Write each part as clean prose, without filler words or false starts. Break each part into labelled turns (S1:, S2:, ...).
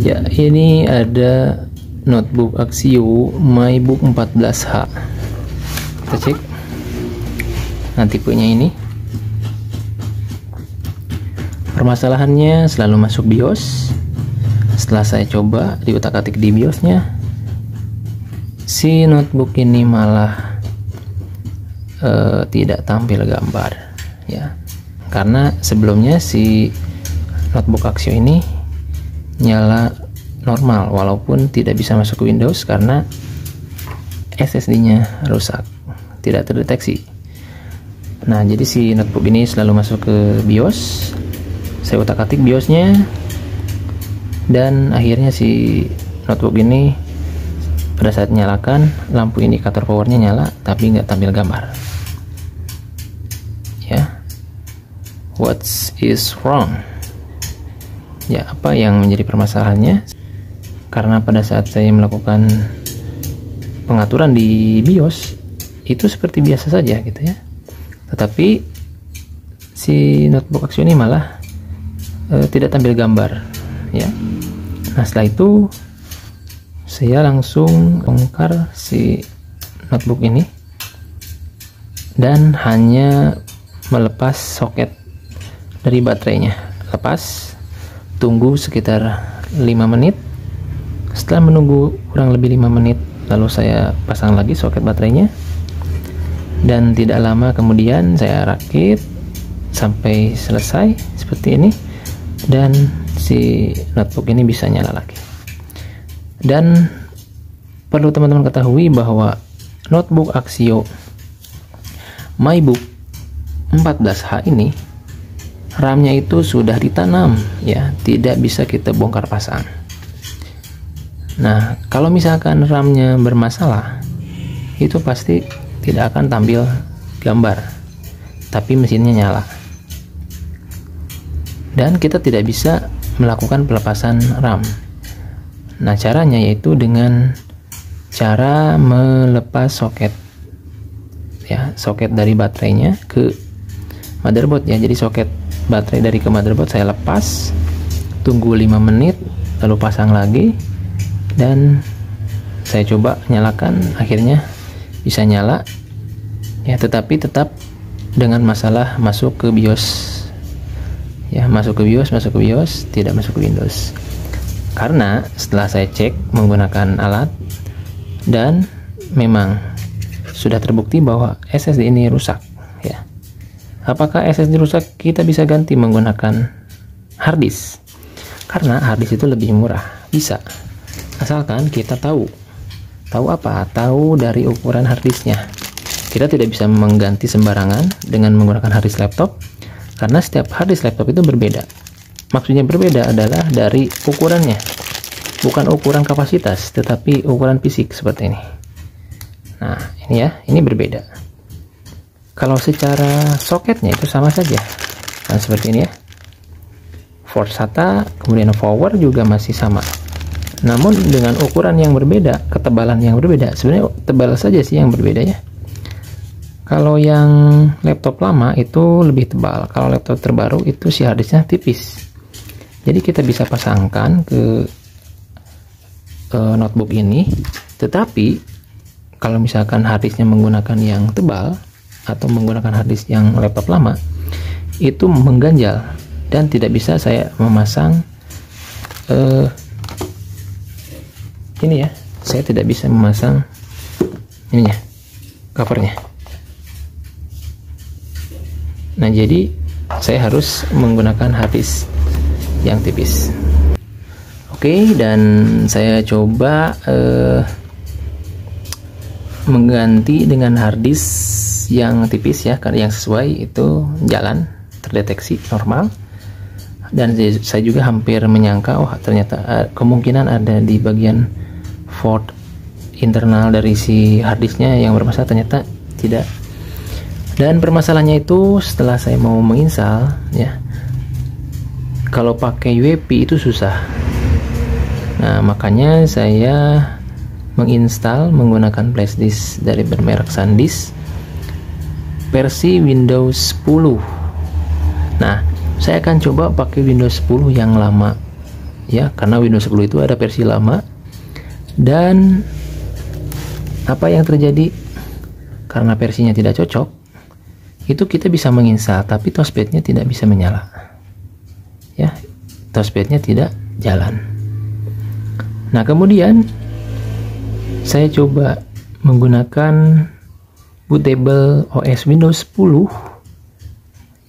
S1: Ya, ini ada notebook Axio MyBook 14H. Kita cek. Nah, tipenya ini. Permasalahannya selalu masuk BIOS. Setelah saya coba diutak-atik di BIOSnya, si notebook ini malah tidak tampil gambar, ya. Karena sebelumnya si notebook Axio ini nyala normal walaupun tidak bisa masuk ke Windows karena SSD-nya rusak, tidak terdeteksi. Nah, jadi si notebook ini selalu masuk ke BIOS. Saya utak-atik BIOSnya, dan akhirnya si notebook ini pada saat nyalakan lampu indikator powernya nyala tapi nggak tampil gambar, ya. What is wrong? Ya, apa yang menjadi permasalahannya? Karena pada saat saya melakukan pengaturan di BIOS itu seperti biasa saja gitu ya, tetapi si notebook Axio ini malah tidak tampil gambar, ya. Nah, setelah itu saya langsung bongkar si notebook ini dan hanya melepas soket dari baterainya. Lepas, tunggu sekitar 5 menit. Setelah menunggu kurang lebih 5 menit, lalu saya pasang lagi soket baterainya, dan tidak lama kemudian saya rakit sampai selesai seperti ini, dan si notebook ini bisa nyala lagi. Dan perlu teman-teman ketahui bahwa notebook Axio MyBook 14H ini RAM-nya itu sudah ditanam, ya, tidak bisa kita bongkar pasang. Nah, kalau misalkan RAM-nya bermasalah, itu pasti tidak akan tampil gambar, tapi mesinnya nyala. Dan kita tidak bisa melakukan pelepasan RAM. Nah, caranya yaitu dengan cara melepas soket, ya, soket dari baterainya ke motherboard, ya. Jadi soket baterai dari ke motherboard saya lepas, tunggu 5 menit, lalu pasang lagi, dan saya coba nyalakan, akhirnya bisa nyala, ya, tetapi tetap dengan masalah masuk ke BIOS, ya, masuk ke BIOS, tidak masuk ke Windows. Karena setelah saya cek menggunakan alat, dan memang sudah terbukti bahwa SSD ini rusak, ya. Apakah SSD rusak? Kita bisa ganti menggunakan harddisk, karena harddisk itu lebih murah. Bisa, asalkan kita tahu apa? Tahu dari ukuran harddisknya. Kita tidak bisa mengganti sembarangan dengan menggunakan harddisk laptop, karena setiap harddisk laptop itu berbeda. Maksudnya berbeda adalah dari ukurannya, bukan ukuran kapasitas, tetapi ukuran fisik seperti ini. Nah, ini ya, ini berbeda. Kalau secara soketnya itu sama saja, nah, seperti ini ya. Force SATA, kemudian power juga masih sama. Namun dengan ukuran yang berbeda, ketebalan yang berbeda. Sebenarnya tebal saja sih yang berbeda, ya. Kalau yang laptop lama itu lebih tebal, kalau laptop terbaru itu si harddisknya tipis. Jadi kita bisa pasangkan ke notebook ini, tetapi kalau misalkan harddisknya menggunakan yang tebal atau menggunakan harddisk yang laptop lama, itu mengganjal dan tidak bisa saya memasang ini, ya. Saya tidak bisa memasang ininya, covernya. Nah, jadi saya harus menggunakan harddisk yang tipis. Oke, dan saya coba mengganti dengan harddisk yang tipis, ya, karena yang sesuai itu jalan, terdeteksi normal. Dan saya juga hampir menyangka, oh ternyata kemungkinan ada di bagian port internal dari si harddisknya yang bermasalah, ternyata tidak. Dan permasalahannya itu setelah saya mau menginstal, ya, kalau pakai UEFI itu susah. Nah, makanya saya menginstal menggunakan flashdisk dari bermerek SanDisk versi Windows 10. Nah, saya akan coba pakai Windows 10 yang lama, ya, karena Windows 10 itu ada versi lama. Dan apa yang terjadi karena versinya tidak cocok, itu kita bisa menginstal tapi touchpadnya tidak bisa menyala, ya, touchpadnya tidak jalan. Nah, kemudian saya coba menggunakan bootable OS Windows 10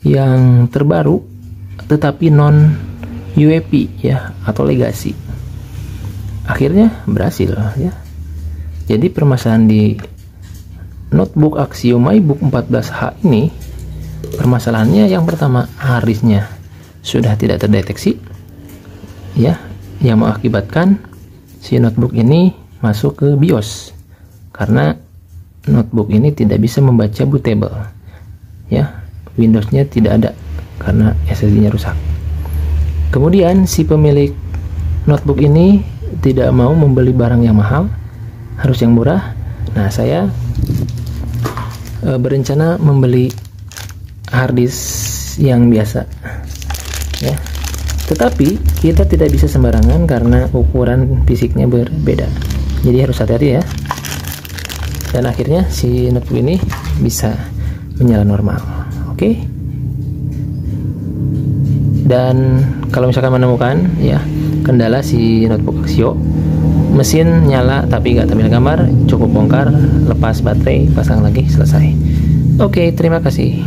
S1: yang terbaru tetapi non UEFI, ya, atau legacy. Akhirnya berhasil, ya. Jadi permasalahan di notebook Axio MyBook 14H ini, permasalahannya yang pertama, harddisknya sudah tidak terdeteksi, ya, yang mengakibatkan si notebook ini masuk ke BIOS karena notebook ini tidak bisa membaca bootable, ya, Windowsnya tidak ada karena SSD-nya rusak. Kemudian si pemilik notebook ini tidak mau membeli barang yang mahal, harus yang murah. Nah, saya berencana membeli harddisk yang biasa, ya. Tetapi kita tidak bisa sembarangan karena ukuran fisiknya berbeda, jadi harus hati-hati, ya. Dan akhirnya si notebook ini bisa menyala normal. Oke. Dan kalau misalkan menemukan, ya, kendala si notebook Axio, mesin nyala tapi nggak tampil gambar, cukup bongkar, lepas baterai, pasang lagi, selesai. Oke, terima kasih.